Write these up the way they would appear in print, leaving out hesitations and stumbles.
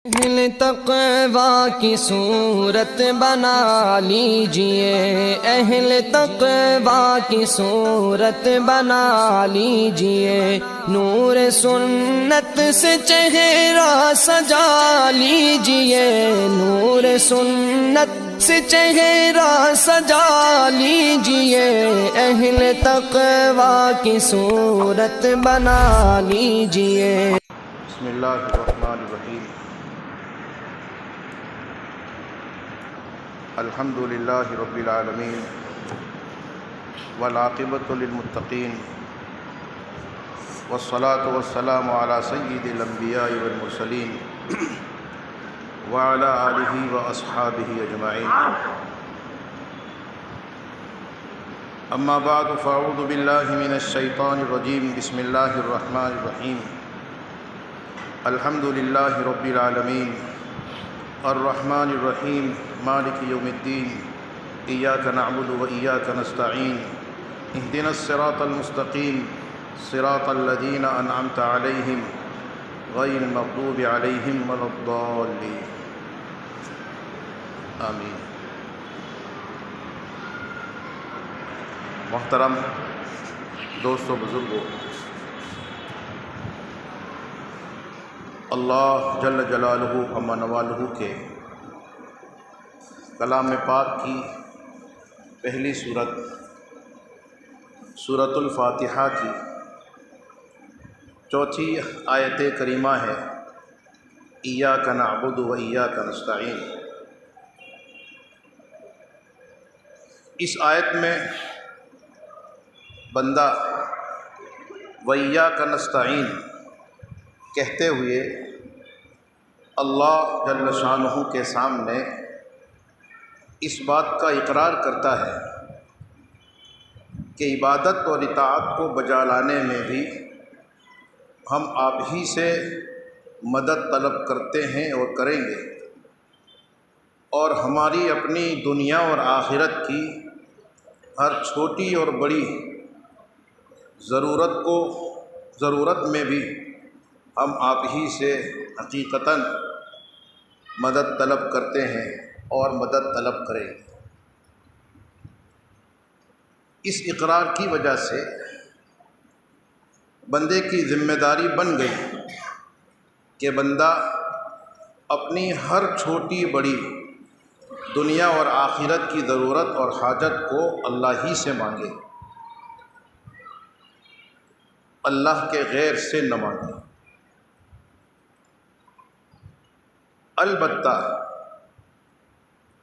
اہل تقوی کی صورت بنا لیجئے، اہل تقوی کی صورت بنا لیجئے، نور سنت سے چہرہ سجا لیجئے، نور سنت سے چہرہ سجا لیجئے، اہل تقوی کی صورت بنا لیجئے۔ بسم اللہ الرحمن الرحیم، الحمد للہ رب العالمین والعاقبۃ للمتقین والصلاة والسلام علی سید الانبیاء والمرسلین وعلی آلہ واصحابہ اجمعین، اما بعد فاعوذ باللہ من الشیطان الرجیم، بسم اللہ الرحمن الرحیم، الحمد للہ رب العالمین الرحمن الرحیم مالک یوم الدین، ایاک نعبد و ایاک نستعین، اہدنا الصراط المستقیم صراط الذین انعمت علیہم غیر المغضوب علیہم ولا الضالین، آمین۔ محترم دوستو، بزرگوں، اللہ جل جلالہ عما نوالہ کے کلام پاک کی پہلی سورت سورۃ الفاتحہ کی چوتھی آیت کریمہ ہے، ایاک نعبد و ایاک نستعین۔ اس آیت میں بندہ وَإِيَّاكَ نَسْتَعِينُ کہتے ہوئے اللہ جل شانہ کے سامنے اس بات کا اقرار کرتا ہے کہ عبادت اور اطاعت کو بجا لانے میں بھی ہم آپ ہی سے مدد طلب کرتے ہیں اور کریں گے، اور ہماری اپنی دنیا اور آخرت کی ہر چھوٹی اور بڑی ضرورت میں بھی ہم آپ ہی سے حقیقتاً مدد طلب کرتے ہیں اور مدد طلب کریں گے۔ اس اقرار کی وجہ سے بندے کی ذمہ داری بن گئی کہ بندہ اپنی ہر چھوٹی بڑی دنیا اور آخرت کی ضرورت اور حاجت کو اللہ ہی سے مانگے، اللہ کے غیر سے نہ مانگے۔ البتہ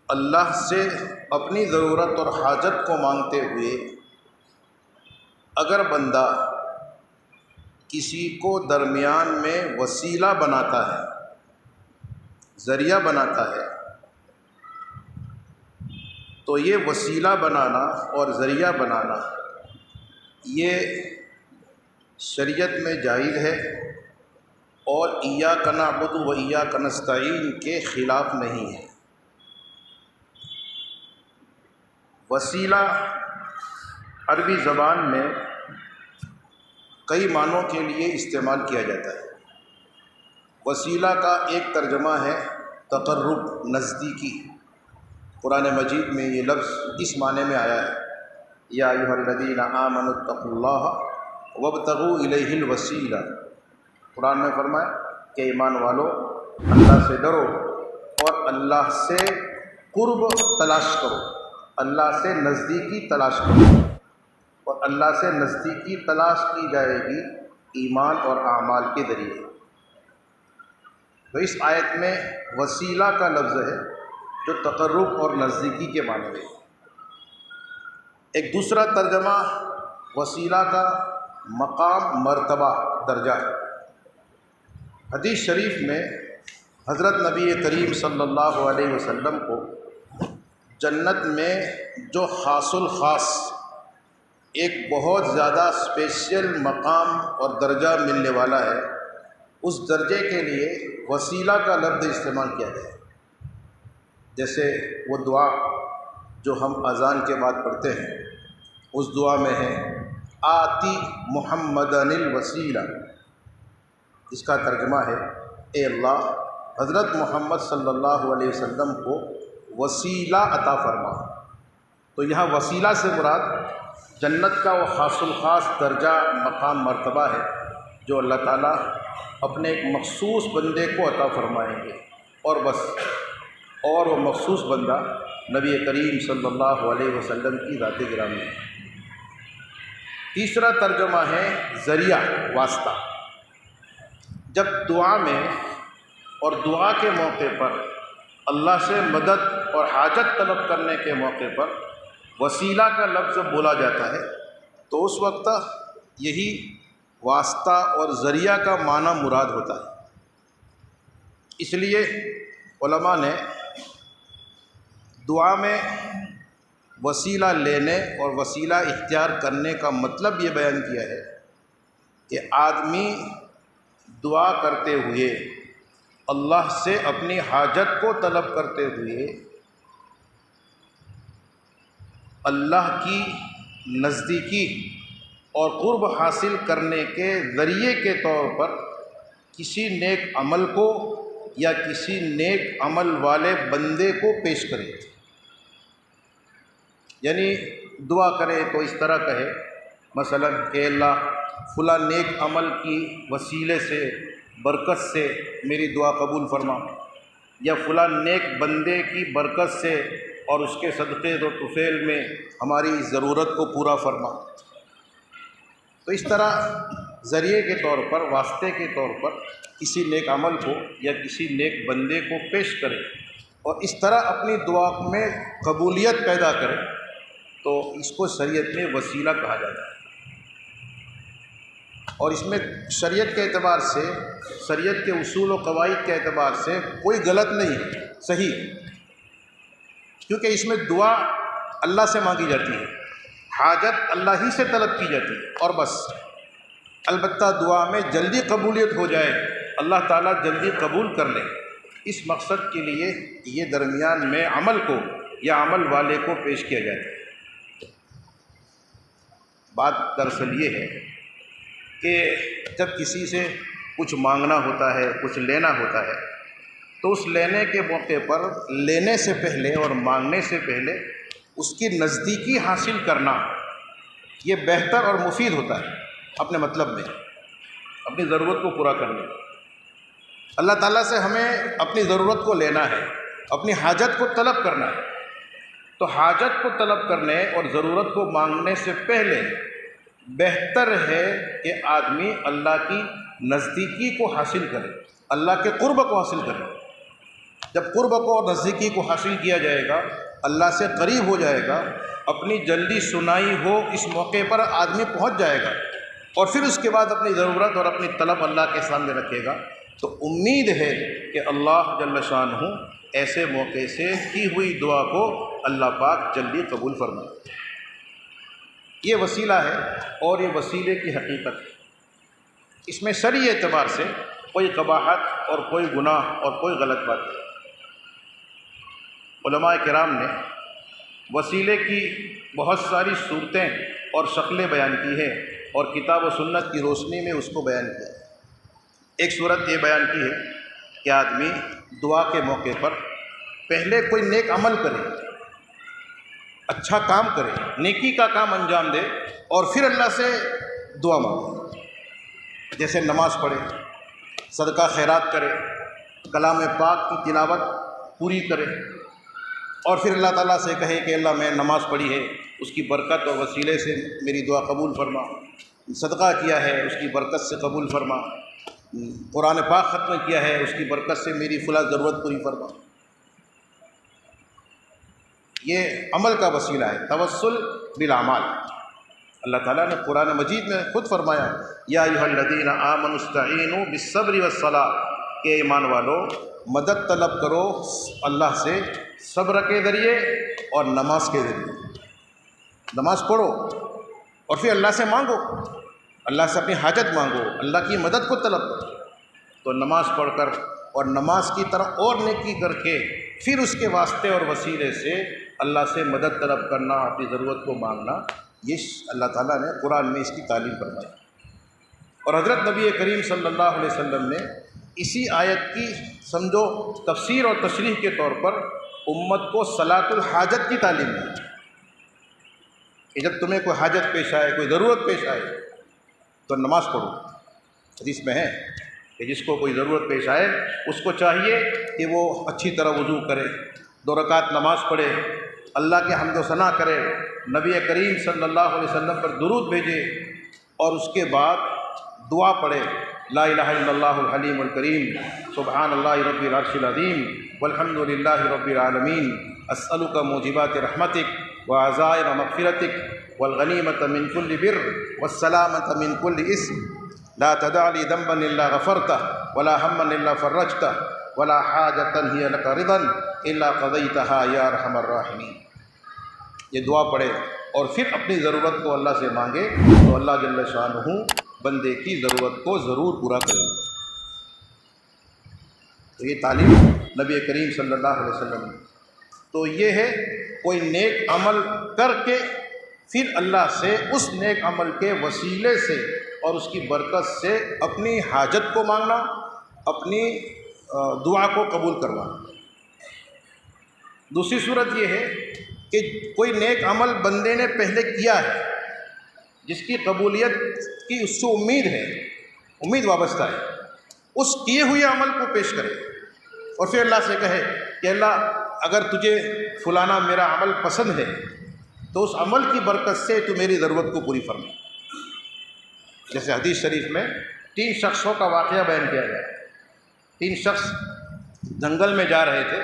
اللہ سے اپنی ضرورت اور حاجت کو مانگتے ہوئے اگر بندہ کسی کو درمیان میں وسیلہ بناتا ہے، ذریعہ بناتا ہے، تو یہ وسیلہ بنانا اور ذریعہ بنانا یہ شریعت میں جائز ہے اور ایاک نعبد و ایاک نستعین کے خلاف نہیں ہے۔ وسیلہ عربی زبان میں کئی معنوں کے لیے استعمال کیا جاتا ہے۔ وسیلہ کا ایک ترجمہ ہے تقرب، نزدیکی۔ قرآن مجید میں یہ لفظ اس معنی میں آیا ہے، یا ایھا الذین آمنوا اتقوا اللہ وابتغوا الیہ الوسیلہ۔ قرآن میں فرمایا کہ ایمان والو، اللہ سے ڈرو اور اللہ سے قرب تلاش کرو، اللہ سے نزدیکی تلاش کرو، اور اللہ سے نزدیکی تلاش کی جائے گی ایمان اور اعمال کے ذریعے۔ تو اس آیت میں وسیلہ کا لفظ ہے جو تقرب اور نزدیکی کے معنی میں۔ ایک دوسرا ترجمہ وسیلہ کا مقام، مرتبہ، درجہ ہے۔ حدیث شریف میں حضرت نبی کریم صلی اللہ علیہ وسلم کو جنت میں جو خاص الخاص ایک بہت زیادہ اسپیشل مقام اور درجہ ملنے والا ہے، اس درجے کے لیے وسیلہ کا لفظ استعمال کیا جائے۔ جیسے وہ دعا جو ہم اذان کے بعد پڑھتے ہیں، اس دعا میں ہے آتی محمدن الوسیلہ، اس کا ترجمہ ہے اے اللہ حضرت محمد صلی اللہ علیہ وسلم کو وسیلہ عطا فرما۔ تو یہاں وسیلہ سے مراد جنت کا وہ خاص الخاص درجہ مقام مرتبہ ہے جو اللہ تعالیٰ اپنے ایک مخصوص بندے کو عطا فرمائیں گے، اور بس، اور وہ مخصوص بندہ نبی کریم صلی اللہ علیہ وسلم کی ذات گرامی ہے۔ تیسرا ترجمہ ہے ذریعہ، واسطہ۔ جب دعا میں اور دعا کے موقع پر اللہ سے مدد اور حاجت طلب کرنے کے موقع پر وسیلہ کا لفظ بولا جاتا ہے تو اس وقت یہی واسطہ اور ذریعہ کا معنی مراد ہوتا ہے۔ اس لیے علماء نے دعا میں وسیلہ لینے اور وسیلہ اختیار کرنے کا مطلب یہ بیان کیا ہے کہ آدمی دعا کرتے ہوئے اللہ سے اپنی حاجت کو طلب کرتے ہوئے اللہ کی نزدیکی اور قرب حاصل کرنے کے ذریعے کے طور پر کسی نیک عمل کو یا کسی نیک عمل والے بندے کو پیش کرے، یعنی دعا کرے تو اس طرح کہے مثلا کہ اللہ فلاں نیک عمل کی وسیلے سے، برکت سے میری دعا قبول فرما، یا فلاں نیک بندے کی برکت سے اور اس کے صدقے و طفیل میں ہماری ضرورت کو پورا فرما۔ تو اس طرح ذریعے کے طور پر، واسطے کے طور پر کسی نیک عمل کو یا کسی نیک بندے کو پیش کرے اور اس طرح اپنی دعا میں قبولیت پیدا کرے تو اس کو شریعت میں وسیلہ کہا جاتا ہے۔ اور اس میں شریعت کے اعتبار سے، شریعت کے اصول و قواعد کے اعتبار سے کوئی غلط نہیں ہے، صحیح، کیونکہ اس میں دعا اللہ سے مانگی جاتی ہے، حاجت اللہ ہی سے طلب کی جاتی ہے، اور بس۔ البتہ دعا میں جلدی قبولیت ہو جائے، اللہ تعالیٰ جلدی قبول کر لے، اس مقصد کے لیے یہ درمیان میں عمل کو یا عمل والے کو پیش کیا جاتا ہے۔ بات دراصل یہ ہے کہ جب کسی سے کچھ مانگنا ہوتا ہے، کچھ لینا ہوتا ہے، تو اس لینے کے موقع پر لینے سے پہلے اور مانگنے سے پہلے اس کی نزدیکی حاصل کرنا یہ بہتر اور مفید ہوتا ہے اپنے مطلب میں، اپنی ضرورت کو پورا کرنے میں۔ اللہ تعالیٰ سے ہمیں اپنی ضرورت کو لینا ہے، اپنی حاجت کو طلب کرنا ہے، تو حاجت کو طلب کرنے اور ضرورت کو مانگنے سے پہلے بہتر ہے کہ آدمی اللہ کی نزدیکی کو حاصل کرے، اللہ کے قرب کو حاصل کرے۔ جب قرب کو اور نزدیکی کو حاصل کیا جائے گا، اللہ سے قریب ہو جائے گا، اپنی جلدی سنائی ہو اس موقع پر آدمی پہنچ جائے گا، اور پھر اس کے بعد اپنی ضرورت اور اپنی طلب اللہ کے سامنے رکھے گا، تو امید ہے کہ اللہ جل شانہ ایسے موقع سے کی ہوئی دعا کو اللہ پاک جلدی قبول فرمائے۔ یہ وسیلہ ہے اور یہ وسیلے کی حقیقت ہے۔ اس میں شرعی اعتبار سے کوئی قباحت اور کوئی گناہ اور کوئی غلط بات نہیں۔ علماء کرام نے وسیلے کی بہت ساری صورتیں اور شکلیں بیان کی ہیں اور کتاب و سنت کی روشنی میں اس کو بیان کیا۔ ایک صورت یہ بیان کی ہے کہ آدمی دعا کے موقع پر پہلے کوئی نیک عمل کرے، اچھا کام کرے، نیکی کا کام انجام دے، اور پھر اللہ سے دعا مانگے، جیسے نماز پڑھے، صدقہ خیرات کرے، کلام پاک کی تلاوت پوری کرے، اور پھر اللہ تعالیٰ سے کہے کہ اللہ میں نماز پڑھی ہے، اس کی برکت اور وسیلے سے میری دعا قبول فرما، صدقہ کیا ہے اس کی برکت سے قبول فرما، قرآن پاک ختم کیا ہے اس کی برکت سے میری فلاں ضرورت پوری فرما۔ یہ عمل کا وسیلہ ہے، توسل بالاعمال۔ اللہ تعالیٰ نے قرآن مجید میں خود فرمایا یا ایھا الذین آمنوا استعینوا بالصبر والصلاۃ، کہ ایمان والو مدد طلب کرو اللہ سے صبر کے ذریعے اور نماز کے ذریعے۔ نماز پڑھو اور پھر اللہ سے مانگو، اللہ سے اپنی حاجت مانگو، اللہ کی مدد کو طلب کرو۔ تو نماز پڑھ کر اور نماز کی طرح اور نیکی کر کے پھر اس کے واسطے اور وسیلے سے اللہ سے مدد طلب کرنا، اپنی ضرورت کو مانگنا، یہ اللہ تعالیٰ نے قرآن میں اس کی تعلیم فرمائی۔ اور حضرت نبی کریم صلی اللہ علیہ وسلم نے اسی آیت کی سمجھو تفسیر اور تشریح کے طور پر امت کو صلاۃ الحاجت کی تعلیم دی کہ جب تمہیں کوئی حاجت پیش آئے، کوئی ضرورت پیش آئے تو نماز پڑھو۔ حدیث میں ہے کہ جس کو کوئی ضرورت پیش آئے اس کو چاہیے کہ وہ اچھی طرح وضو کرے، 2 رکعت نماز پڑھے، اللہ کے حمد و ثنا کرے، نبی کریم صلی اللہ علیہ وسلم پر درود بھیجے، اور اس کے بعد دعا پڑھے، لا الہ الا اللہ الحلیم الکریم، سبحان اللہ رب العرش العظیم، والحمد للہ رب العالمین، اسألک موجبات رحمتک وعزائر مغفرتک والغنیمۃ من کل بر والسلامۃ من کل اسم، لا تدع لی ذنبا الا غفرتہ ولا ہما الا فرجتہ ولا حاجۃ ہی لک رضا الا قضیتہا یا ارحم الراحمین۔ یہ دعا پڑھے اور پھر اپنی ضرورت کو اللہ سے مانگے تو اللہ جل شانہ بندے کی ضرورت کو ضرور پورا کرے گا۔ تو یہ تعلیم نبی کریم صلی اللہ علیہ وسلم نے۔ تو یہ ہے کوئی نیک عمل کر کے پھر اللہ سے اس نیک عمل کے وسیلے سے اور اس کی برکت سے اپنی حاجت کو مانگنا، اپنی دعا کو قبول کروانا۔ دوسری صورت یہ ہے کہ کوئی نیک عمل بندے نے پہلے کیا ہے جس کی قبولیت کی اس سے امید ہے، امید وابستہ ہے، اس کیے ہوئے عمل کو پیش کرے اور پھر اللہ سے کہے کہ اللہ اگر تجھے فلانا میرا عمل پسند ہے تو اس عمل کی برکت سے تو میری ضرورت کو پوری فرما۔ جیسے حدیث شریف میں 3 شخصوں کا واقعہ بیان کیا گیا۔ 3 شخص جنگل میں جا رہے تھے،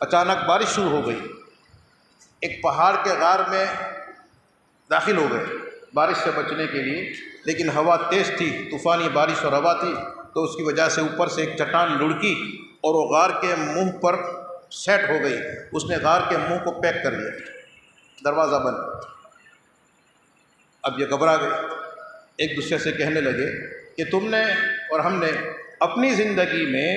اچانک بارش شروع ہو گئی، ایک پہاڑ کے غار میں داخل ہو گئے بارش سے بچنے کے لیے، لیکن ہوا تیز تھی، طوفانی بارش اور ہوا تھی، تو اس کی وجہ سے اوپر سے ایک چٹان لڑکی اور وہ غار کے منہ پر سیٹ ہو گئی، اس نے غار کے منہ کو پیک کر دیا، دروازہ بند۔ اب یہ گھبرا گئے، ایک دوسرے سے کہنے لگے کہ تم نے اور ہم نے اپنی زندگی میں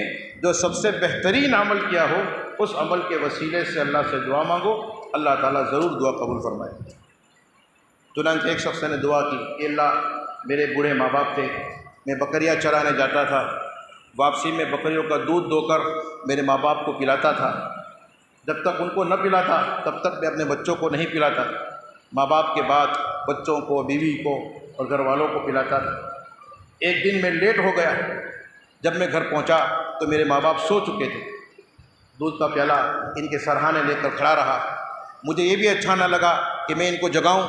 جو سب سے بہترین عمل کیا ہو اس عمل کے وسیلے سے اللہ سے دعا مانگو، اللہ تعالیٰ ضرور دعا قبول فرمائے۔ چنانچہ ایک شخص نے دعا کی کہ اللہ میرے بوڑھے ماں باپ تھے، میں بکریاں چرانے جاتا تھا، واپسی میں بکریوں کا دودھ دو کر میرے ماں باپ کو پلاتا تھا، جب تک ان کو نہ پلاتا تب تک میں اپنے بچوں کو نہیں پلاتا، ماں باپ کے بعد بچوں کو، بیوی کو اور گھر والوں کو پلاتا تھا۔ ایک دن میں لیٹ ہو گیا، جب میں گھر پہنچا تو میرے ماں باپ سو چکے تھے، دودھ کا پیالہ ان کے سرہانے لے کر کھڑا رہا، مجھے یہ بھی اچھا نہ لگا کہ میں ان کو جگاؤں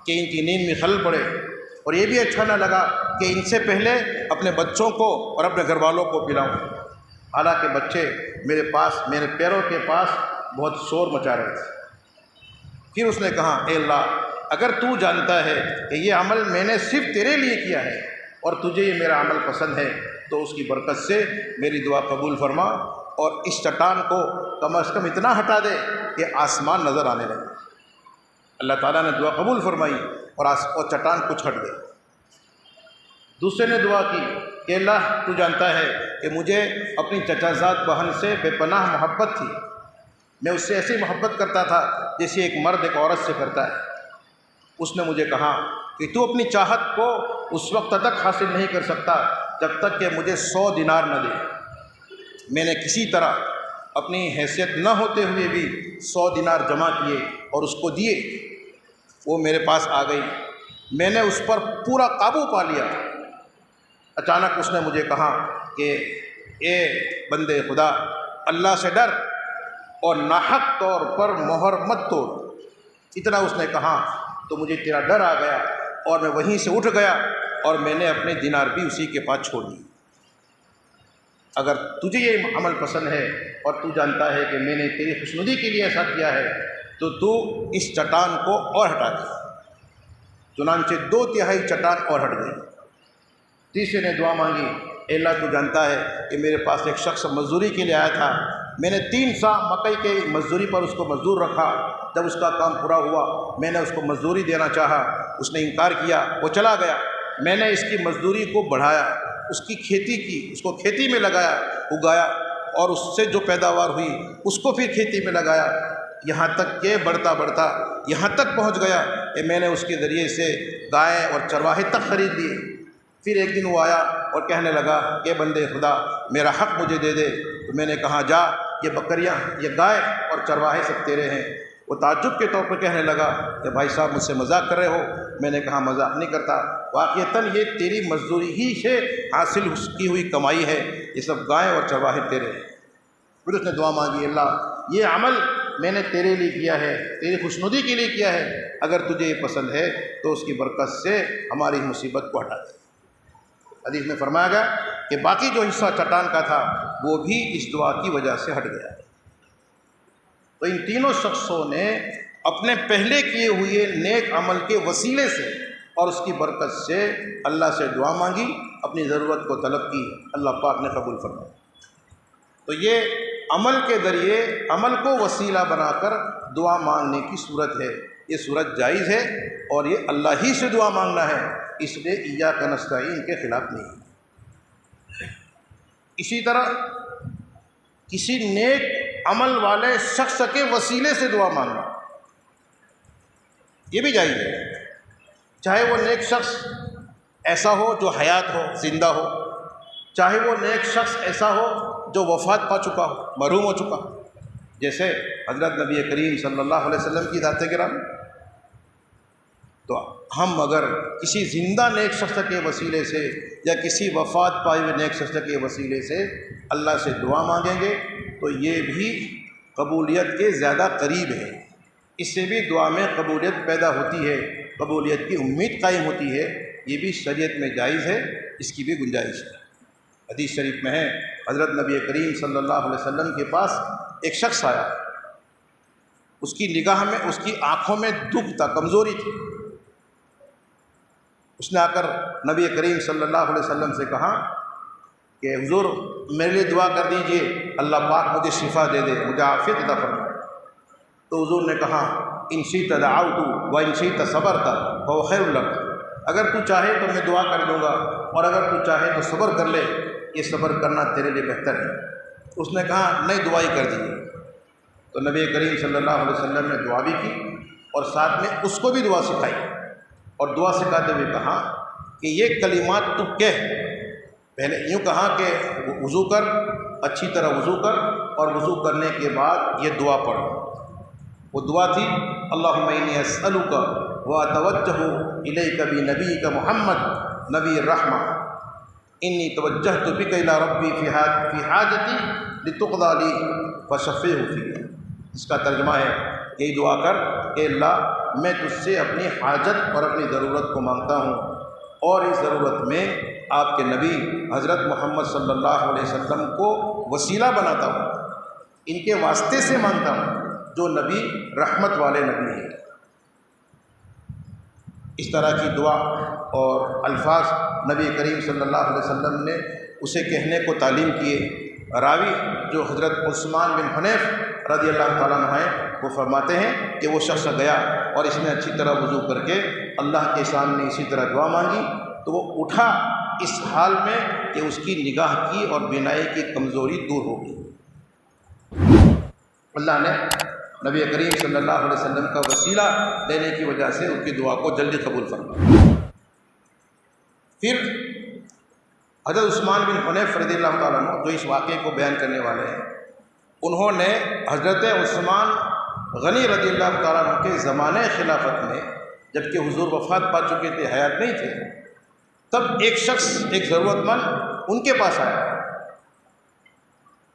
کہ ان کی نیند میں خلل پڑے، اور یہ بھی اچھا نہ لگا کہ ان سے پہلے اپنے بچوں کو اور اپنے گھر والوں کو پلاؤں، حالانکہ بچے میرے پاس، میرے پیروں کے پاس بہت شور مچا رہے تھے۔ پھر اس نے کہا اے اللہ اگر تو جانتا ہے کہ یہ عمل میں نے صرف تیرے لیے کیا ہے اور تجھے یہ میرا عمل پسند ہے تو اس کی برکت سے میری دعا قبول فرما اور اس چٹان کو کم از کم اتنا ہٹا دے کہ آسمان نظر آنے لگے۔ اللہ تعالیٰ نے دعا قبول فرمائی اور چٹان کچھ ہٹ گئی۔ دوسرے نے دعا کی کہ اللہ تو جانتا ہے کہ مجھے اپنی چچا زاد بہن سے بے پناہ محبت تھی، میں اس سے ایسی محبت کرتا تھا جیسے ایک مرد ایک عورت سے کرتا ہے۔ اس نے مجھے کہا کہ تو اپنی چاہت کو اس وقت تک حاصل نہیں کر سکتا جب تک کہ مجھے 100 دینار نہ دے۔ میں نے کسی طرح اپنی حیثیت نہ ہوتے ہوئے بھی 100 دینار جمع کیے اور اس کو دیے، وہ میرے پاس آ گئی، میں نے اس پر پورا قابو پا لیا۔ اچانک اس نے مجھے کہا کہ اے بندے خدا، اللہ سے ڈر اور ناحق طور پر مہر مت توڑ۔ اتنا اس نے کہا تو مجھے تیرا ڈر آ گیا اور میں وہیں سے اٹھ گیا اور میں نے اپنے دینار بھی اسی کے پاس چھوڑ دی۔ اگر تجھے یہ عمل پسند ہے اور تو جانتا ہے کہ میں نے تیری خوشنودی کے لیے ایسا کیا ہے تو تو اس چٹان کو اور ہٹا دے۔ چنانچہ 2/3 چٹان اور ہٹ گئی۔ تیسرے نے دعا مانگی اے اللہ تو جانتا ہے کہ میرے پاس ایک شخص مزدوری کے لیے آیا تھا، میں نے 3 سا مکئی کے مزدوری پر اس کو مزدور رکھا، جب اس کا کام پورا ہوا میں نے اس کو مزدوری دینا چاہا، اس نے انکار کیا، وہ چلا گیا۔ میں نے اس کی مزدوری کو بڑھایا، اس کی کھیتی کی، اس کو کھیتی میں لگایا، اگایا اور اس سے جو پیداوار ہوئی اس کو پھر کھیتی میں لگایا، یہاں تک کہ بڑھتا بڑھتا یہاں تک پہنچ گیا کہ میں نے اس کے ذریعے سے گائے اور چرواہے تک خرید لیے۔ پھر ایک دن وہ آیا اور کہنے لگا کہ بندے خدا میرا حق مجھے دے دے۔ تو میں نے کہا جا، یہ بکریاں، یہ گائے اور چرواہے سب تیرے ہیں۔ وہ تعجب کے طور پر کہنے لگا کہ بھائی صاحب مجھ سے مذاق کر رہے ہو؟ میں نے کہا مذاق نہیں کرتا، واقعتاً یہ تیری مزدوری ہی سے حاصل کی ہوئی کمائی ہے، یہ سب گائے اور چرواہے تیرے ہیں۔ پھر اس نے دعا مانگی، اللہ یہ عمل میں نے تیرے لیے کیا ہے، تیری خوشنودی کے لیے کیا ہے، اگر تجھے یہ پسند ہے تو اس کی برکت سے ہماری مصیبت کو ہٹا دے۔ حدیث میں فرمایا گیا کہ باقی جو حصہ چٹان کا تھا وہ بھی اس دعا کی وجہ سے ہٹ گیا۔ تو ان تینوں شخصوں نے اپنے پہلے کیے ہوئے نیک عمل کے وسیلے سے اور اس کی برکت سے اللہ سے دعا مانگی، اپنی ضرورت کو طلب کی، اللہ پاک نے قبول فرمایا۔ تو یہ عمل کے ذریعے عمل کو وسیلہ بنا کر دعا مانگنے کی صورت ہے، یہ صورت جائز ہے اور یہ اللہ ہی سے دعا مانگنا ہے، اس لیے ایاک نستعین کے خلاف نہیں ہے۔ اسی طرح کسی نیک عمل والے شخص کے وسیلے سے دعا مانگنا یہ بھی جائز ہے، چاہے وہ نیک شخص ایسا ہو جو حیات ہو، زندہ ہو، چاہے وہ نیک شخص ایسا ہو جو وفات پا چکا ہو، محروم ہو چکا ہو، جیسے حضرت نبی کریم صلی اللہ علیہ وسلم کی ذات گرامی۔ تو ہم اگر کسی زندہ نیک شخص کے وسیلے سے یا کسی وفات پائے ہوئے نیک شخص کے وسیلے سے اللہ سے دعا مانگیں گے تو یہ بھی قبولیت کے زیادہ قریب ہے، اس سے بھی دعا میں قبولیت پیدا ہوتی ہے، قبولیت کی امید قائم ہوتی ہے، یہ بھی شریعت میں جائز ہے، اس کی بھی گنجائش ہے۔ حدیث شریف میں ہے حضرت نبی کریم صلی اللہ علیہ وسلم کے پاس ایک شخص آیا، اس کی نگاہ میں، اس کی آنکھوں میں دکھ تھا، کمزوری تھی۔ اس نے آ کر نبی کریم صلی اللہ علیہ وسلم سے کہا کہ حضور میرے لیے دعا کر دیجئے، اللہ پاک مجھے شفا دے دے، مجھے عافیت عطا فرمائے۔ تو حضور نے کہا ان شئت دعوت و ان شئت صبرت فهو خیر لک، اگر تو چاہے تو میں دعا کر دوں گا اور اگر تو چاہے تو صبر کر لے، یہ صبر کرنا تیرے لیے بہتر ہے۔ اس نے کہا نہیں، دعا ہی کر دیجیے۔ تو نبی کریم صلی اللہ علیہ وسلم نے دعا بھی کی اور ساتھ میں اس کو بھی دعا سکھائی، اور دعا سکھاتے ہوئے کہا کہ یہ کلمات تو کہہ، پہلے یوں کہا کہ وضو کر، اچھی طرح وضو کر، اور وضو کرنے کے بعد یہ دعا پڑھ۔ وہ دعا تھی اللہم انی اسألک واتوجہ الیک بنبیک محمد نبی الرحمہ، انی توجہت بک الی ربی فی حاجتی لتقضی لی فشفعہ فی۔ اس کا ترجمہ ہے یہی دعا کر کہ اللہ میں تجھ سے اپنی حاجت اور اپنی ضرورت کو مانگتا ہوں، اور اس ضرورت میں آپ کے نبی حضرت محمد صلی اللہ علیہ وسلم کو وسیلہ بناتا ہوں، ان کے واسطے سے مانگتا ہوں جو نبی رحمت والے نبی ہیں۔ اس طرح کی دعا اور الفاظ نبی کریم صلی اللہ علیہ وسلم نے اسے کہنے کو تعلیم کیے۔ راوی جو حضرت عثمان بن حنیف رضی اللہ تعالیٰ عنہ ہیں، وہ فرماتے ہیں کہ وہ شخص گیا اور اس نے اچھی طرح وضو کر کے اللہ کے سامنے اسی طرح دعا مانگی، تو وہ اٹھا اس حال میں کہ اس کی نگاہ کی اور بینائی کی کمزوری دور ہو گئی۔ اللہ نے نبی کریم صلی اللہ علیہ وسلم کا وسیلہ دینے کی وجہ سے ان کی دعا کو جلدی قبول فرمایا۔ پھر حضرت عثمان بن حنیف رضی اللہ تعالیٰ عنہ جو اس واقعے کو بیان کرنے والے ہیں، انہوں نے حضرت عثمان غنی رضی اللہ تعالیٰ عنہ کے زمانے خلافت میں، جبکہ حضور وفات پا چکے تھے، حیات نہیں تھے، تب ایک شخص، ایک ضرورت مند ان کے پاس آیا،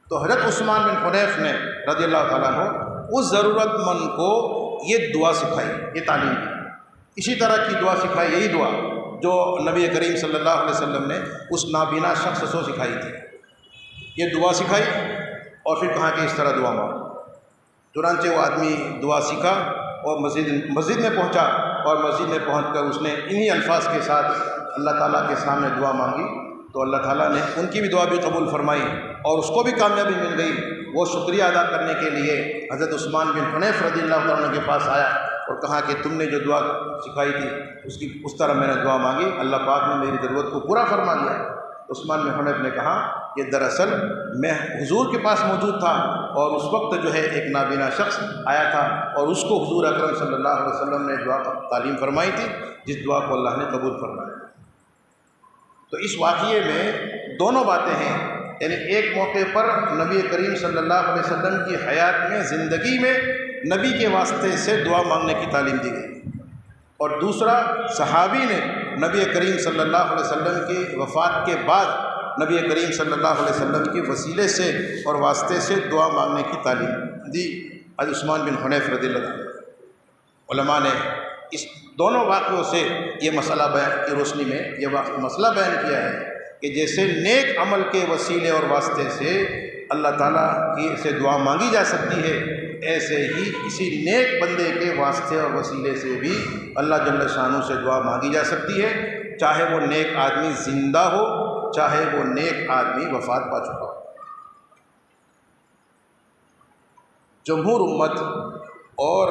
تو حضرت عثمان بن حنیف نے رضی اللہ تعالیٰ عنہ اس ضرورت مند کو یہ دعا سکھائی، یہ تعلیم دی۔ اسی طرح کی دعا سکھائی، یہی دعا جو نبی کریم صلی اللہ علیہ وسلم نے اس نابینا شخص کو سکھائی تھی، یہ دعا سکھائی اور پھر کہا کہ اس طرح دعا مانگو۔ چنانچہ وہ آدمی دعا سیکھا اور مسجد میں پہنچا، اور مسجد میں پہنچ کر اس نے انہی الفاظ کے ساتھ اللہ تعالیٰ کے سامنے دعا مانگی، تو اللہ تعالیٰ نے ان کی بھی دعا بھی قبول فرمائی اور اس کو بھی کامیابی مل گئی۔ وہ شکریہ ادا کرنے کے لیے حضرت عثمان بن حنیف رضی اللہ عنہ کے پاس آیا اور کہا کہ تم نے جو دعا سکھائی تھی اس طرح میں نے دعا مانگی، اللہ پاک نے میری ضرورت کو پورا فرما دیا۔ عثمان بن حنیف نے کہا کہ دراصل میں حضور کے پاس موجود تھا اور اس وقت جو ہے ایک نابینا شخص آیا تھا اور اس کو حضور اکرم صلی اللہ علیہ وسلم نے دعا تعلیم فرمائی تھی، جس دعا کو اللہ نے قبول فرمایا۔ تو اس واقعے میں دونوں باتیں ہیں، یعنی ایک موقع پر نبی کریم صلی اللہ علیہ وسلم کی حیات میں، زندگی میں نبی کے واسطے سے دعا مانگنے کی تعلیم دی گئی، اور دوسرا صحابی نے نبی کریم صلی اللہ علیہ وسلم کی وفات کے بعد نبی کریم صلی اللہ علیہ وسلم کے وسیلے سے اور واسطے سے دعا مانگنے کی تعلیم دی۔ حضرت عثمان بن حنیف رضی اللہ عنہ، علماء نے اس دونوں واقعوں سے یہ مسئلہ بیان کی روشنی میں یہ مسئلہ بیان کیا ہے کہ جیسے نیک عمل کے وسیلے اور واسطے سے اللہ تعالیٰ کی سے دعا مانگی جا سکتی ہے، ایسے ہی کسی نیک بندے کے واسطے اور وسیلے سے بھی اللہ جل شانہ سے دعا مانگی جا سکتی ہے، چاہے وہ نیک آدمی زندہ ہو، چاہے وہ نیک آدمی وفات پا چکا ہو۔ جمہور امت اور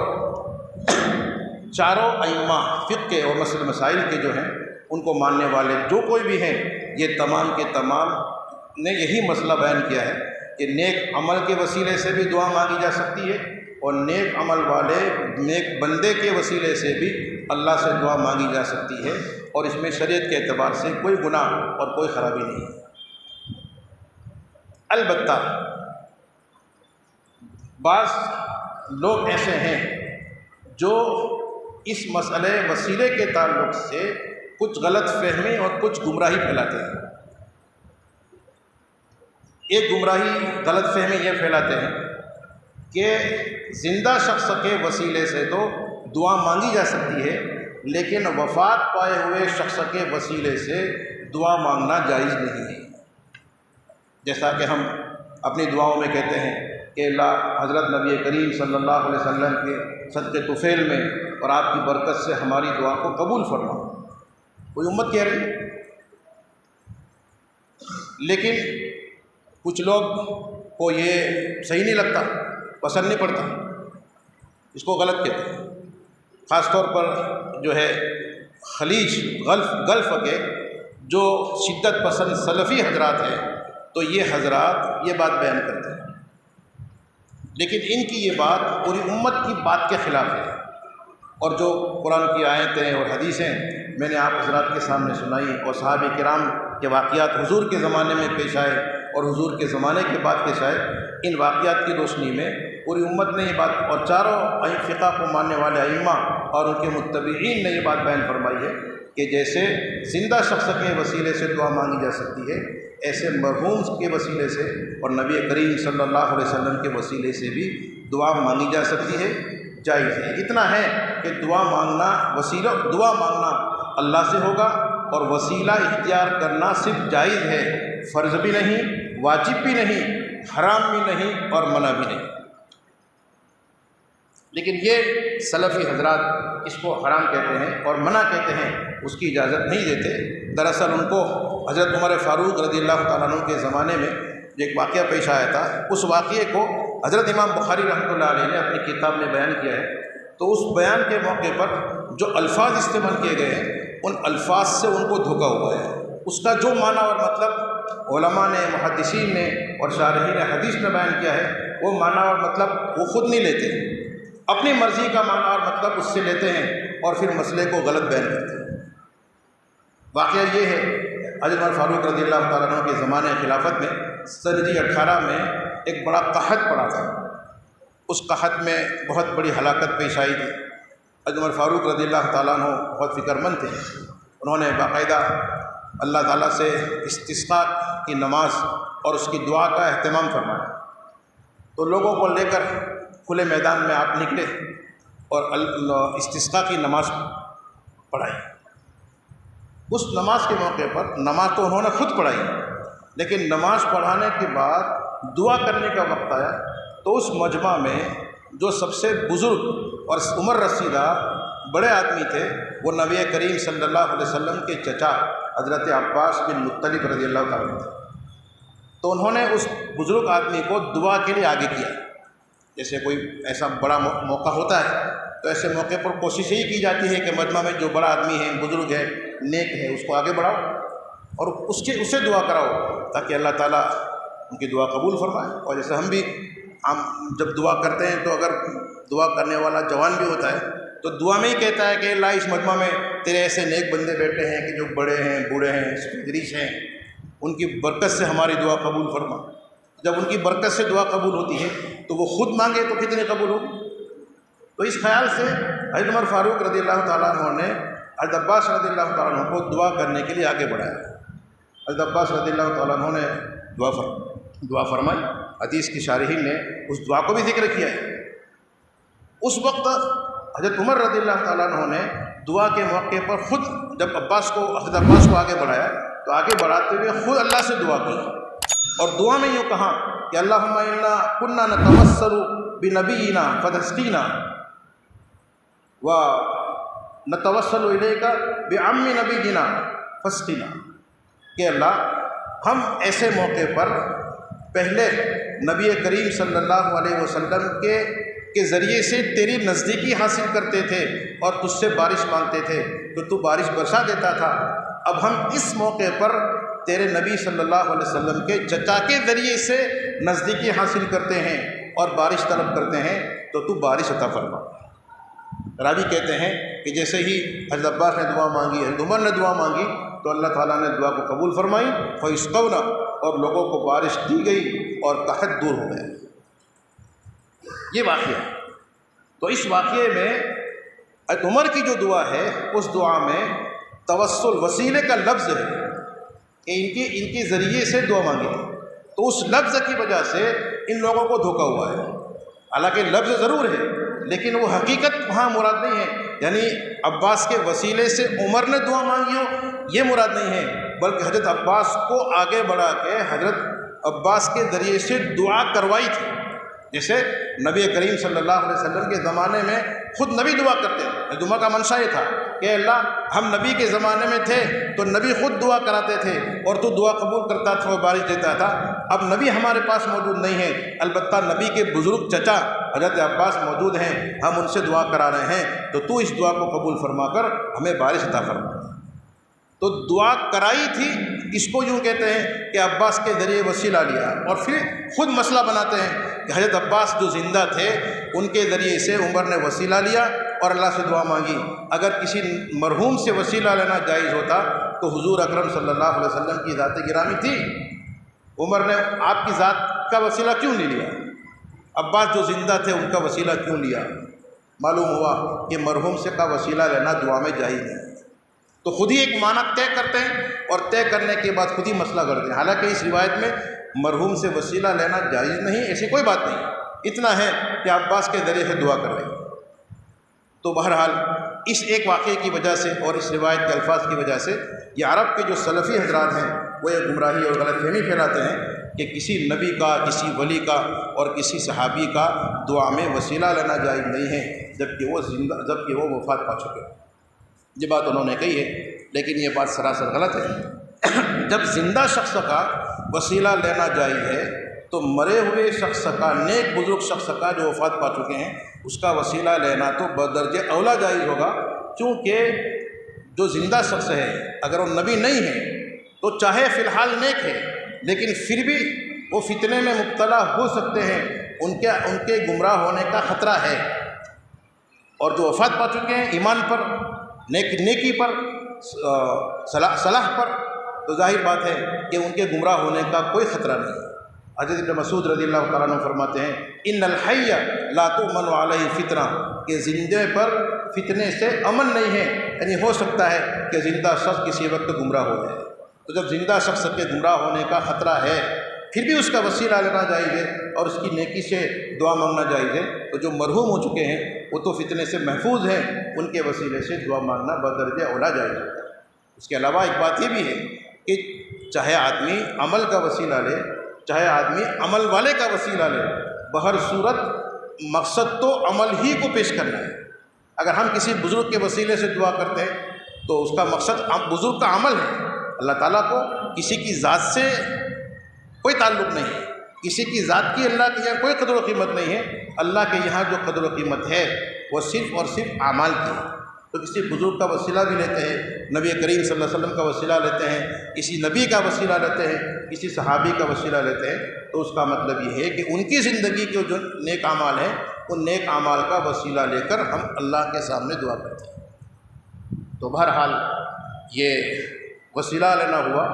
چاروں ائمہ فقہ اور مسائل کے جو ہیں ان کو ماننے والے جو کوئی بھی ہیں، یہ تمام کے تمام نے یہی مسئلہ بیان کیا ہے کہ نیک عمل کے وسیلے سے بھی دعا مانگی جا سکتی ہے، اور نیک عمل والے نیک بندے کے وسیلے سے بھی اللہ سے دعا مانگی جا سکتی ہے، اور اس میں شریعت کے اعتبار سے کوئی گناہ اور کوئی خرابی نہیں ہے۔ البتہ بعض لوگ ایسے ہیں جو اس مسئلے وسیلے کے تعلق سے کچھ غلط فہمی اور کچھ گمراہی پھیلاتے ہیں۔ ایک گمراہی غلط فہمی یہ پھیلاتے ہیں کہ زندہ شخص کے وسیلے سے تو دعا مانگی جا سکتی ہے، لیکن وفات پائے ہوئے شخص کے وسیلے سے دعا مانگنا جائز نہیں ہے۔ جیسا کہ ہم اپنی دعاؤں میں کہتے ہیں کہ اللہ حضرت نبی کریم صلی اللہ علیہ وسلم کے صدقے طفیل میں اور آپ کی برکت سے ہماری دعا کو قبول فرما، کوئی امت کہہ رہی ہے۔ لیکن کچھ لوگ کو یہ صحیح نہیں لگتا، پسند نہیں پڑتا، اس کو غلط کہتے ہیں۔ خاص طور پر جو ہے خلیج گلف کے جو شدت پسند سلفی حضرات ہیں، تو یہ حضرات یہ بات بیان کرتے ہیں، لیکن ان کی یہ بات پوری امت کی بات کے خلاف ہے، اور جو قرآن کی آیتیں اور حدیثیں میں نے آپ حضرات کے سامنے سنائی اور صحابہ کرام کے واقعات حضور کے زمانے میں پیش آئے اور حضور کے زمانے کے بعد پیش آئے، ان واقعات کی روشنی میں پوری امت نے یہ بات، اور چاروں فقہ کو ماننے والے ائمہ اور ان کے متبعین نے یہ بات بیان فرمائی ہے کہ جیسے زندہ شخص کے وسیلے سے دعا مانگی جا سکتی ہے، ایسے مرحوم کے وسیلے سے اور نبی کریم صلی اللہ علیہ وسلم کے وسیلے سے بھی دعا مانگی جا سکتی ہے، جائز ہے۔ اتنا ہے کہ دعا مانگنا اللہ سے ہوگا، اور وسیلہ اختیار کرنا صرف جائز ہے، فرض بھی نہیں، واجب بھی نہیں، حرام بھی نہیں اور منع بھی نہیں۔ لیکن یہ سلفی حضرات اس کو حرام کہتے ہیں اور منع کہتے ہیں، اس کی اجازت نہیں دیتے۔ دراصل ان کو حضرت عمر فاروق رضی اللہ تعالیٰ عنہ کے زمانے میں جو ایک واقعہ پیش آیا تھا، اس واقعے کو حضرت امام بخاری رحمۃ اللہ علیہ نے اپنی کتاب میں بیان کیا ہے، تو اس بیان کے موقع پر جو الفاظ استعمال کیے گئے ہیں، ان الفاظ سے ان کو دھوکا ہوا ہے۔ اس کا جو معنی اور مطلب علماء نے، محدثین نے اور شارحین حدیث نے بیان کیا ہے، وہ معنی اور مطلب وہ خود نہیں لیتے، اپنی مرضی کا معنی اور مطلب اس سے لیتے ہیں اور پھر مسئلے کو غلط بیان کرتے ہیں۔ واقعہ یہ ہے، حضرت عمر فاروق رضی اللہ تعالیٰ عنہ کے زمانے خلافت میں سن 18 میں ایک بڑا قحط پڑا تھا۔ اس قحط میں بہت بڑی ہلاکت پیش آئی تھی۔ حضرت عمر فاروق رضی اللہ تعالیٰ عنہ بہت فکر مند تھے، انہوں نے باقاعدہ اللہ تعالیٰ سے استسقاء کی نماز اور اس کی دعا کا اہتمام فرمایا، تو لوگوں کو لے کر کھلے میدان میں آپ نکلے اور استسقاء کی نماز پڑھائی۔ اس نماز کے موقع پر نماز تو انہوں نے خود پڑھائی، لیکن نماز پڑھانے کے بعد دعا کرنے کا وقت آیا تو اس مجمع میں جو سب سے بزرگ اور عمر رسیدہ بڑے آدمی تھے، وہ نبی کریم صلی اللہ علیہ وسلم کے چچا حضرت عباس بن مطلب رضی اللہ تعالیٰ تھے۔ تو انہوں نے اس بزرگ آدمی کو دعا کے لیے آگے کیا۔ جیسے کوئی ایسا بڑا موقع ہوتا ہے تو ایسے موقع پر کوشش یہی کی جاتی ہے کہ مجمع میں جو بڑا آدمی ہے، بزرگ ہے، نیک ہے، اس کو آگے بڑھاؤ اور اسے دعا کراؤ تاکہ اللہ تعالیٰ ان کی دعا قبول فرمائے۔ اور جیسے ہم جب دعا کرتے ہیں تو اگر دعا کرنے والا جوان بھی ہوتا ہے تو دعا میں ہی کہتا ہے کہ اللہ اس مجمع میں تیرے ایسے نیک بندے بیٹھے ہیں کہ جو بڑے ہیں، بوڑھے ہیں، سپیدریش ہیں، ان کی برکت سے ہماری دعا قبول فرما۔ جب ان کی برکت سے دعا قبول ہوتی ہے تو وہ خود مانگے تو کتنی قبول ہوگی؟ تو اس خیال سے حضرت عمر فاروق رضی اللہ تعالیٰ عنہ نے حضرت عباس رضی اللہ تعالیٰ عنہ کو دعا کرنے کے لیے آگے بڑھایا۔ حضرت عباس رضی اللہ تعالیٰ عنہ نے دعا فرمائی۔ حدیث کی شارحین نے اس دعا کو بھی ذکر کیا ہے۔ اس وقت حضرت عمر رضی اللہ تعالیٰ عنہ نے دعا کے موقع پر خود جب حضرت عباس کو آگے بڑھایا تو آگے بڑھاتے ہوئے خود اللہ سے دعا کی، اور دعا میں یوں کہا کہ اللہم انا کنا نتوسل بنبینا فتسقینا و نتوسل الیک بعم نبینا فاسقنا، کہ اللہ ہم ایسے موقع پر پہلے نبی کریم صلی اللہ علیہ وسلم کے ذریعے سے تیری نزدیکی حاصل کرتے تھے اور تجھ سے بارش مانگتے تھے تو تو بارش برسا دیتا تھا۔ اب ہم اس موقع پر تیرے نبی صلی اللہ علیہ وسلم کے چچا کے ذریعے سے نزدیکی حاصل کرتے ہیں اور بارش طلب کرتے ہیں تو تو بارش عطا فرما۔ راوی کہتے ہیں کہ جیسے ہی حضرت عباس نے دعا مانگی، حضرت عمر نے دعا مانگی تو اللہ تعالیٰ نے دعا کو قبول فرمائی، فَيُسْقَوْنَ، اور لوگوں کو بارش دی گئی اور قحط دور ہو گیا۔ یہ واقعہ ہے۔ تو اس واقعے میں حضرت عمر کی جو دعا ہے اس دعا میں توسل وسیلے کا لفظ ہے کہ ان کے ذریعے سے دعا مانگی ہے، تو اس لفظ کی وجہ سے ان لوگوں کو دھوکہ ہوا ہے۔ حالانکہ لفظ ضرور ہے لیکن وہ حقیقت وہاں مراد نہیں ہے، یعنی عباس کے وسیلے سے عمر نے دعا مانگی ہو یہ مراد نہیں ہے، بلکہ حضرت عباس کو آگے بڑھا کے حضرت عباس کے ذریعے سے دعا کروائی تھی۔ جیسے نبی کریم صلی اللہ علیہ وسلم کے زمانے میں خود نبی دعا کرتے تھے۔ دعا کا منشا یہ تھا کہ اللہ ہم نبی کے زمانے میں تھے تو نبی خود دعا کراتے تھے اور تو دعا قبول کرتا تھا اور بارش دیتا تھا۔ اب نبی ہمارے پاس موجود نہیں ہے، البتہ نبی کے بزرگ چچا حضرت عباس موجود ہیں، ہم ان سے دعا کرا رہے ہیں تو اس دعا کو قبول فرما کر ہمیں بارش عطا فرما۔ تو دعا کرائی تھی، اس کو یوں کہتے ہیں کہ عباس کے ذریعے وسیلہ لیا، اور پھر خود مسئلہ بناتے ہیں کہ حضرت عباس جو زندہ تھے ان کے ذریعے سے عمر نے وسیلہ لیا اور اللہ سے دعا مانگی۔ اگر کسی مرحوم سے وسیلہ لینا جائز ہوتا تو حضور اکرم صلی اللہ علیہ وسلم کی ذات گرامی تھی، عمر نے آپ کی ذات کا وسیلہ کیوں نہیں لیا؟ عباس جو زندہ تھے ان کا وسیلہ کیوں لیا؟ معلوم ہوا کہ مرحوم سے کا وسیلہ لینا دعا میں جائز ہے۔ تو خود ہی ایک معنی طے کرتے ہیں اور طے کرنے کے بعد خود ہی مسئلہ کرتے ہیں۔ حالانکہ اس روایت میں مرحوم سے وسیلہ لینا جائز نہیں، ایسی کوئی بات نہیں، اتنا ہے کہ عباس کے ذریعے سے دعا کر رہے ہیں۔ تو بہرحال اس ایک واقعے کی وجہ سے اور اس روایت کے الفاظ کی وجہ سے یہ عرب کے جو سلفی حضرات ہیں وہ یہ گمراہی اور غلط فہمی پھیلاتے ہیں کہ کسی نبی کا، کسی ولی کا اور کسی صحابی کا دعا میں وسیلہ لینا جائز نہیں ہے جبکہ وہ وفات پا چکے۔ یہ بات انہوں نے کہی ہے لیکن یہ بات سراسر غلط ہے۔ جب زندہ شخص کا وسیلہ لینا جائز ہے تو مرے ہوئے شخص کا، نیک بزرگ شخص کا جو وفات پا چکے ہیں اس کا وسیلہ لینا تو بدرجہ اولا جائز ہوگا، کیونکہ جو زندہ شخص ہے اگر وہ نبی نہیں ہے تو چاہے فی الحال نیک ہے لیکن پھر بھی وہ فتنے میں مبتلا ہو سکتے ہیں، ان کے گمراہ ہونے کا خطرہ ہے۔ اور جو وفات پا چکے ہیں ایمان پر، نیکی پر، صلاح پر، تو ظاہر بات ہے کہ ان کے گمراہ ہونے کا کوئی خطرہ نہیں۔ حضرت ابن مسعود رضی اللہ تعالیٰ عنہ فرماتے ہیں ان الحی لا تؤمن علیہ فتنہ، کہ زندے پر فتنے سے امن نہیں ہے، یعنی ہو سکتا ہے کہ زندہ شخص کسی وقت گمراہ ہو جائے۔ تو جب زندہ شخص کے گمراہ ہونے کا خطرہ ہے پھر بھی اس کا وسیلہ لینا جائز ہے اور اس کی نیکی سے دعا مانگنا جائز ہے، تو جو مرحوم ہو چکے ہیں وہ تو فتنے سے محفوظ ہیں، ان کے وسیلے سے دعا مانگنا بدرجہ اولا جائز ہے۔ اس کے علاوہ ایک بات یہ بھی ہے کہ چاہے آدمی عمل کا وسیلہ لے، چاہے آدمی عمل والے کا وسیلہ لے، بہر صورت مقصد تو عمل ہی کو پیش کرنا ہے۔ اگر ہم کسی بزرگ کے وسیلے سے دعا کرتے ہیں تو اس کا مقصد بزرگ کا عمل ہے۔ اللہ تعالیٰ کو کسی کی ذات سے کوئی تعلق نہیں ہے، کسی کی ذات کی اللہ کے یہاں کوئی قدر و قیمت نہیں ہے۔ اللہ کے یہاں جو قدر و قیمت ہے وہ صرف اور صرف اعمال کی ہے۔ تو کسی بزرگ کا وسیلہ بھی لیتے ہیں، نبی کریم صلی اللہ علیہ وسلم کا وسیلہ لیتے ہیں، کسی نبی کا وسیلہ لیتے ہیں، کسی صحابی کا وسیلہ لیتے ہیں، تو اس کا مطلب یہ ہے کہ ان کی زندگی کے جو نیک اعمال ہیں ان نیک اعمال کا وسیلہ لے کر ہم اللہ کے سامنے دعا کرتے ہیں۔ تو بہرحال یہ وسیلہ لینا ہوا،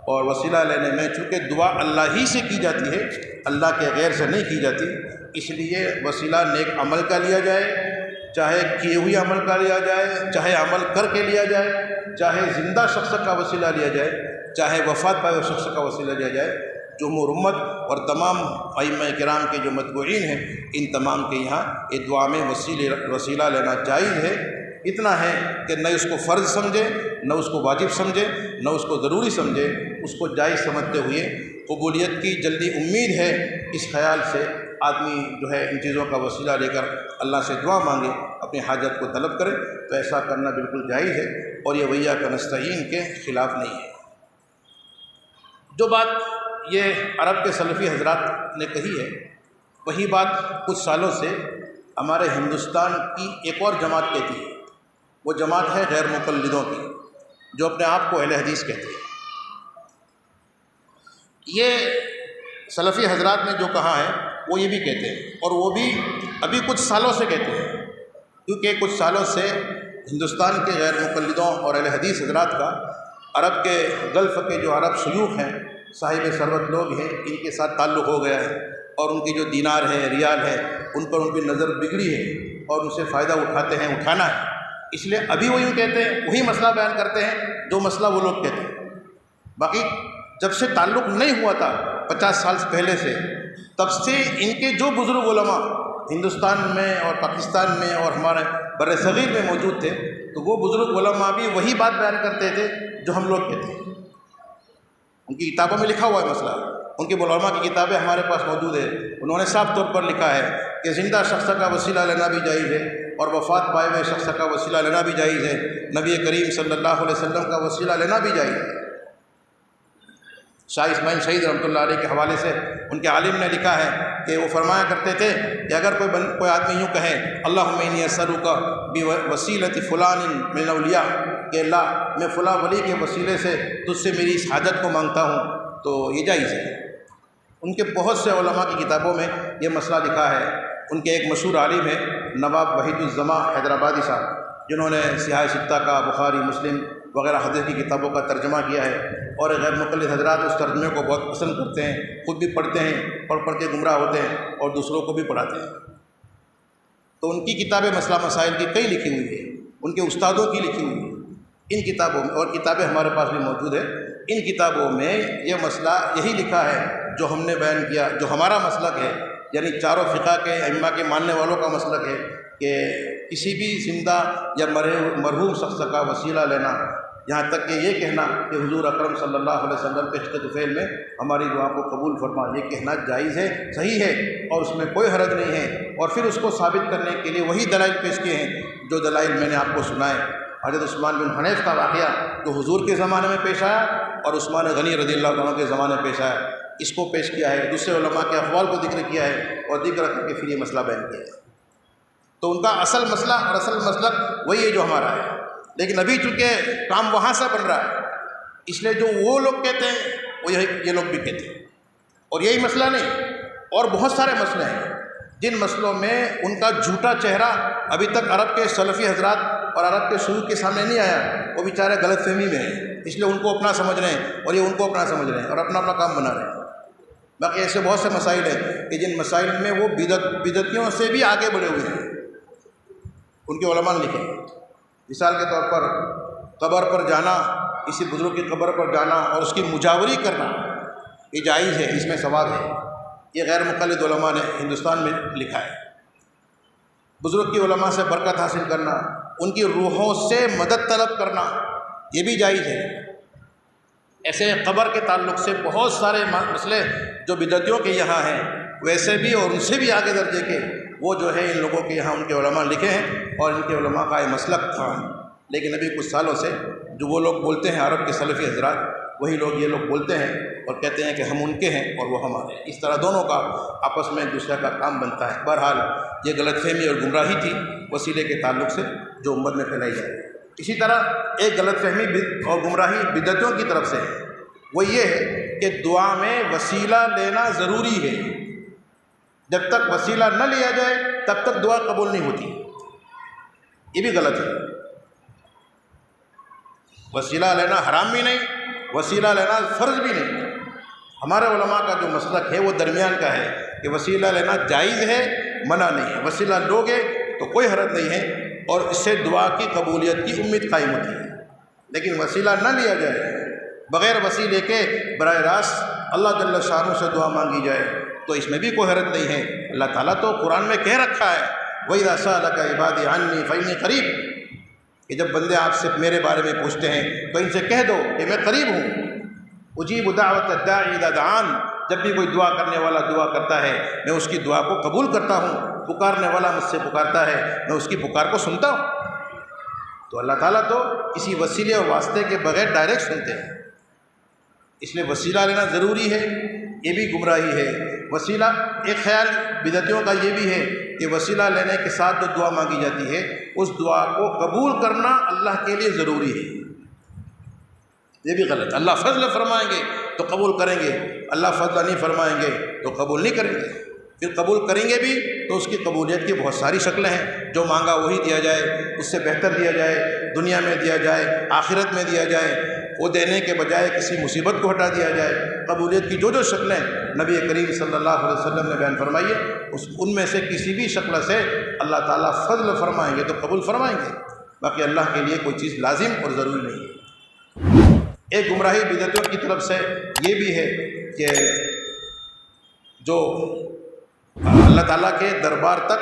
اور وسیلہ لینے میں چونکہ دعا اللہ ہی سے کی جاتی ہے، اللہ کے غیر سے نہیں کی جاتی، اس لیے وسیلہ نیک عمل کا لیا جائے، چاہے کیے ہوئے عمل کا لیا جائے، چاہے عمل کر کے لیا جائے، چاہے زندہ شخص کا وسیلہ لیا جائے، چاہے وفات پائے ہوئے شخص کا وسیلہ لیا جائے۔ جمہور امت اور تمام ائمہ کرام کے جو متبوعین ہیں، ان تمام کے یہاں یہ دعا میں وسیلہ لینا جائز ہے۔ اتنا ہے کہ نہ اس کو فرض سمجھے، نہ اس کو واجب سمجھے، نہ اس کو ضروری سمجھے، اس کو جائز سمجھتے ہوئے قبولیت کی جلدی امید ہے، اس خیال سے آدمی جو ہے ان چیزوں کا وسیلہ لے کر اللہ سے دعا مانگے، اپنی حاجت کو طلب کرے، تو ایسا کرنا بالکل جائز ہے، اور یہ ویاک نستعین کے خلاف نہیں ہے۔ جو بات یہ عرب کے سلفی حضرات نے کہی ہے، وہی بات کچھ سالوں سے ہمارے ہندوستان کی ایک اور جماعت کہتی ہے۔ وہ جماعت ہے غیر مقلدوں کی، جو اپنے آپ کو اہل حدیث کہتے ہیں۔ یہ سلفی حضرات نے جو کہا ہے وہ یہ بھی کہتے ہیں، اور وہ بھی ابھی کچھ سالوں سے کہتے ہیں، کیونکہ کچھ سالوں سے ہندوستان کے غیر مقلدوں اور اہل حدیث حضرات کا عرب کے گلف کے جو عرب شیوخ ہیں، صاحب ثروت لوگ ہیں، ان کے ساتھ تعلق ہو گیا ہے، اور ان کی جو دینار ہے، ریال ہے، ان پر ان کی نظر بگڑی ہے، اور ان سے فائدہ اٹھاتے ہیں، اٹھانا ہے۔ اس لیے ابھی وہ یوں کہتے ہیں، وہی مسئلہ بیان کرتے ہیں جو مسئلہ وہ لوگ کہتے ہیں۔ باقی جب سے تعلق نہیں ہوا تھا 50 سال پہلے سے، تب سے ان کے جو بزرگ علماء ہندوستان میں اور پاکستان میں اور ہمارے بر صغیر میں موجود تھے، تو وہ بزرگ علماء بھی وہی بات بیان کرتے تھے جو ہم لوگ کہتے ہیں۔ ان کی کتابوں میں لکھا ہوا ہے مسئلہ، ان کے علماء کی کتابیں ہمارے پاس موجود ہے، انہوں نے صاف طور پر لکھا ہے کہ زندہ شخص کا وسیلہ لینا بھی جائز ہے، اور وفات پائے ہوئے شخص کا وسیلہ لینا بھی جائز ہے، نبی کریم صلی اللہ علیہ وسلم کا وسیلہ لینا بھی جائز ہے۔ شاہ اسماعیل شہید رحمۃ اللہ علیہ کے حوالے سے ان کے عالم نے لکھا ہے کہ وہ فرمایا کرتے تھے کہ اگر کوئی آدمی یوں کہے اللہم انی اسألک بوسیلۃ فلان من الاولیاء، کہ اللہ میں فلاں ولی کے وسیلے سے تجھ سے میری اس حاجت کو مانگتا ہوں، تو یہ جائز ہے۔ ان کے بہت سے علماء کی کتابوں میں یہ مسئلہ لکھا ہے۔ ان کے ایک مشہور عالم ہے نواب وحید الزماں حیدرآبادی صاحب، جنہوں نے سیاہ ستہ کا، بخاری، مسلم وغیرہ حدیث کی کتابوں کا ترجمہ کیا ہے، اور غیر مقلد حضرات اس ترجمے کو بہت پسند کرتے ہیں، خود بھی پڑھتے ہیں، پڑھ کے گمراہ ہوتے ہیں اور دوسروں کو بھی پڑھاتے ہیں۔ تو ان کی کتابیں مسئلہ مسائل کی کئی لکھی ہوئی ہیں، ان کے استادوں کی لکھی ہوئی ہیں ان کتابوں میں، اور کتابیں ہمارے پاس بھی موجود ہیں۔ ان کتابوں میں یہ مسئلہ یہی لکھا ہے جو ہم نے بیان کیا، جو ہمارا مسلک ہے، یعنی چاروں فقہ کے ائمہ کے ماننے والوں کا مسلک ہے کہ کسی بھی زندہ یا مرحوم شخص کا وسیلہ لینا، یہاں تک کہ یہ کہنا کہ حضور اکرم صلی اللہ علیہ وسلم کے عشق طفیل میں ہماری دعا کو قبول فرما، یہ کہنا جائز ہے، صحیح ہے، اور اس میں کوئی حرج نہیں ہے۔ اور پھر اس کو ثابت کرنے کے لیے وہی دلائل پیش کیے ہیں جو دلائل میں نے آپ کو سنائے۔ حضرت عثمان بن حنیف کا واقعہ جو حضور کے زمانے میں پیش آیا اور عثمان غنی رضی اللہ عنہ کے زمانے میں پیش آیا، اس کو پیش کیا ہے، دوسرے علماء کے اقوال کو ذکر کیا ہے، اور ذکر کر کے پھر یہ مسئلہ بیان کیا ہے۔ تو ان کا اصل مسئلہ اور اصل مسلک وہی ہے جو ہمارا ہے، لیکن ابھی چونکہ کام وہاں سے بن رہا ہے، اس لیے جو وہ لوگ کہتے ہیں وہ یہ لوگ بھی کہتے ہیں۔ اور یہی مسئلہ نہیں، اور بہت سارے مسئلے ہیں جن مسئلوں میں ان کا جھوٹا چہرہ ابھی تک عرب کے سلفی حضرات اور عرب کے شیوخ کے سامنے نہیں آیا، وہ بیچارے غلط فہمی میں ہیں، اس لیے ان کو اپنا سمجھ رہے ہیں اور یہ ان کو اپنا سمجھ رہے ہیں اور اپنا اپنا کام بنا رہے ہیں۔ باقی ایسے بہت سے مسائل ہیں کہ جن مسائل میں وہ بدعتیوں سے بھی آگے بڑھے ہوئے ہیں، ان کے علماء نے لکھے۔ مثال کے طور پر قبر پر جانا، کسی بزرگ کی قبر پر جانا اور اس کی مجاوری کرنا، یہ جائز ہے، اس میں ثواب ہے۔ یہ غیر مقلد علماء نے ہندوستان میں لکھا ہے۔ بزرگ کی علماء سے برکت حاصل کرنا، ان کی روحوں سے مدد طلب کرنا، یہ بھی جائز ہے۔ ایسے قبر کے تعلق سے بہت سارے مسئلے جو بدعتیوں کے یہاں ہیں، ویسے بھی اور ان سے بھی آگے درجے کے وہ جو ہے ان لوگوں کے یہاں ان کے علماء لکھے ہیں، اور ان کے علماء کا یہ مسلک تھا۔ لیکن ابھی کچھ سالوں سے جو وہ لوگ بولتے ہیں عرب کے سلفی حضرات، وہی لوگ یہ لوگ بولتے ہیں اور کہتے ہیں کہ ہم ان کے ہیں اور وہ ہمارے ہیں۔ اس طرح دونوں کا آپس میں ایک دوسرے کا کام بنتا ہے۔ بہرحال یہ غلط فہمی اور گمراہی تھی وسیلے کے تعلق سے جو امت میں پھیلائی جائے۔ اسی طرح ایک غلط فہمی اور گمراہی بدعتیوں کی طرف سے ہے، وہ یہ ہے کہ دعا میں وسیلہ لینا ضروری ہے۔ جب تک وسیلہ نہ لیا جائے تب تک دعا قبول نہیں ہوتی، یہ بھی غلط ہے۔ وسیلہ لینا حرام بھی نہیں، وسیلہ لینا فرض بھی نہیں۔ ہمارے علماء کا جو مسلک ہے وہ درمیان کا ہے کہ وسیلہ لینا جائز ہے، منع نہیں ہے۔ وسیلہ لوگے تو کوئی حرج نہیں ہے اور اس سے دعا کی قبولیت کی امید قائم ہوتی ہے، لیکن وسیلہ نہ لیا جائے، بغیر وسیلے کے براہ راست اللہ جل شانہ سے دعا مانگی جائے تو اس میں بھی کوئی حرج نہیں ہے۔ اللہ تعالیٰ تو قرآن میں کہہ رکھا ہے وَإِذَا سَأَلَكَ عِبَادِي عَنِّي فَإِنِّي قَرِيبٌ، کہ جب بندے آپ سے میرے بارے میں پوچھتے ہیں تو ان سے کہہ دو کہ میں قریب ہوں، اجیب دعوت الداعی اذا دعان، جب بھی کوئی دعا کرنے والا دعا کرتا ہے میں اس کی دعا کو قبول کرتا ہوں، پکارنے والا مجھ سے پکارتا ہے میں اس کی پکار کو سنتا ہوں۔ تو اللہ تعالیٰ تو کسی وسیلے اور واسطے کے بغیر ڈائریکٹ سنتے ہیں، اس لیے وسیلہ لینا ضروری ہے، یہ بھی گمراہی ہے۔ وسیلہ ایک خیال بدعتیوں کا یہ بھی ہے کہ وسیلہ لینے کے ساتھ جو دعا مانگی جاتی ہے اس دعا کو قبول کرنا اللہ کے لیے ضروری ہے، یہ بھی غلط۔ اللہ فضل فرمائیں گے تو قبول کریں گے، اللہ فضل نہیں فرمائیں گے تو قبول نہیں کریں گے۔ پھر قبول کریں گے بھی تو اس کی قبولیت کی بہت ساری شکلیں ہیں، جو مانگا وہی دیا جائے، اس سے بہتر دیا جائے، دنیا میں دیا جائے، آخرت میں دیا جائے، وہ دینے کے بجائے کسی مصیبت کو ہٹا دیا جائے۔ قبولیت کی جو شکلیں نبی کریم صلی اللہ علیہ وسلم نے بیان فرمائی ہے ان میں سے کسی بھی شکل سے اللہ تعالیٰ فضل فرمائیں گے تو قبول فرمائیں گے، باقی اللہ کے لیے کوئی چیز لازم اور ضروری نہیں ہے۔ ایک گمراہی بدعتیوں کی طرف سے یہ بھی ہے کہ جو اللہ تعالیٰ کے دربار تک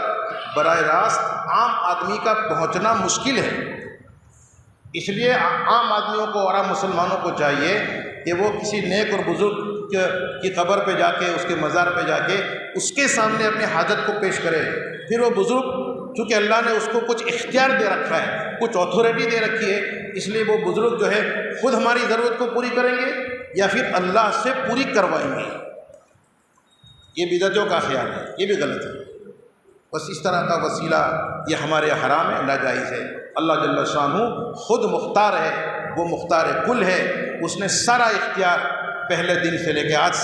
براہ راست عام آدمی کا پہنچنا مشکل ہے، اس لیے عام آدمیوں کو اور عام مسلمانوں کو چاہیے کہ وہ کسی نیک اور بزرگ کی قبر پہ جا کے، اس کے مزار پہ جا کے اس کے سامنے اپنی حاجت کو پیش کرے۔ پھر وہ بزرگ چونکہ اللہ نے اس کو کچھ اختیار دے رکھا ہے، کچھ اتھارٹی دے رکھی ہے، اس لیے وہ بزرگ جو ہے خود ہماری ضرورت کو پوری کریں گے یا پھر اللہ سے پوری کروائیں گے۔ یہ بدعتوں کا خیال ہے، یہ بھی غلط ہے۔ بس اس طرح کا وسیلہ یہ ہمارے حرام ہے، ناجائز ہے۔ اللہ جل شانہ خود مختار ہے، وہ مختار کل ہے، اس نے سارا اختیار پہلے دن سے لے کے آج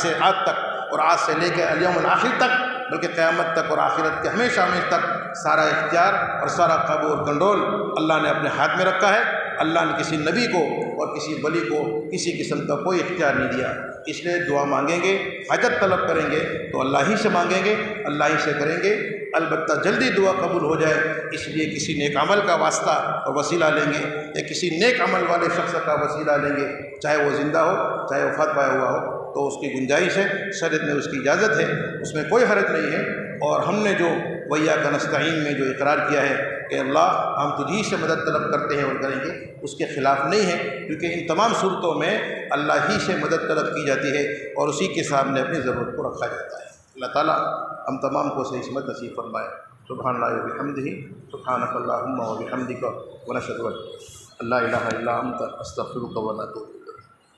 تک اور آج سے لے کے الیوم الآخر تک، بلکہ قیامت تک اور آخرت کے ہمیشہ تک سارا اختیار اور سارا قابو اور کنٹرول اللہ نے اپنے ہاتھ میں رکھا ہے۔ اللہ نے کسی نبی کو اور کسی ولی کو کسی قسم کا کوئی اختیار نہیں دیا، اس لیے دعا مانگیں گے، حاجت طلب کریں گے تو اللہ ہی سے مانگیں گے، اللہ ہی سے کریں گے، البتہ جلدی دعا قبول ہو جائے اس لیے کسی نیک عمل کا واسطہ اور وسیلہ لیں گے یا کسی نیک عمل والے شخص کا وسیلہ لیں گے، چاہے وہ زندہ ہو چاہے وفات پایا ہوا ہو، تو اس کی گنجائش ہے، شریعت میں اس کی اجازت ہے، اس میں کوئی حرج نہیں ہے۔ اور ہم نے جو وَإِيَّاكَ نَسْتَعِينُ میں جو اقرار کیا ہے کہ اللہ ہم تجھی سے مدد طلب کرتے ہیں اور کریں گے، اس کے خلاف نہیں ہے، کیونکہ ان تمام صورتوں میں اللہ ہی سے مدد طلب کی جاتی ہے اور اسی کے سامنے اپنی ضرورت کو رکھا جاتا ہے۔ اللہ تعالیٰ ہم تمام کو صحیح سمجھ نصیب فرمائے۔ سبحان اللہ وبحمدہ، سبحانک اللہم وبحمدک، ونشہد ان لا الہ الا انت، استغفرک ونتوب۔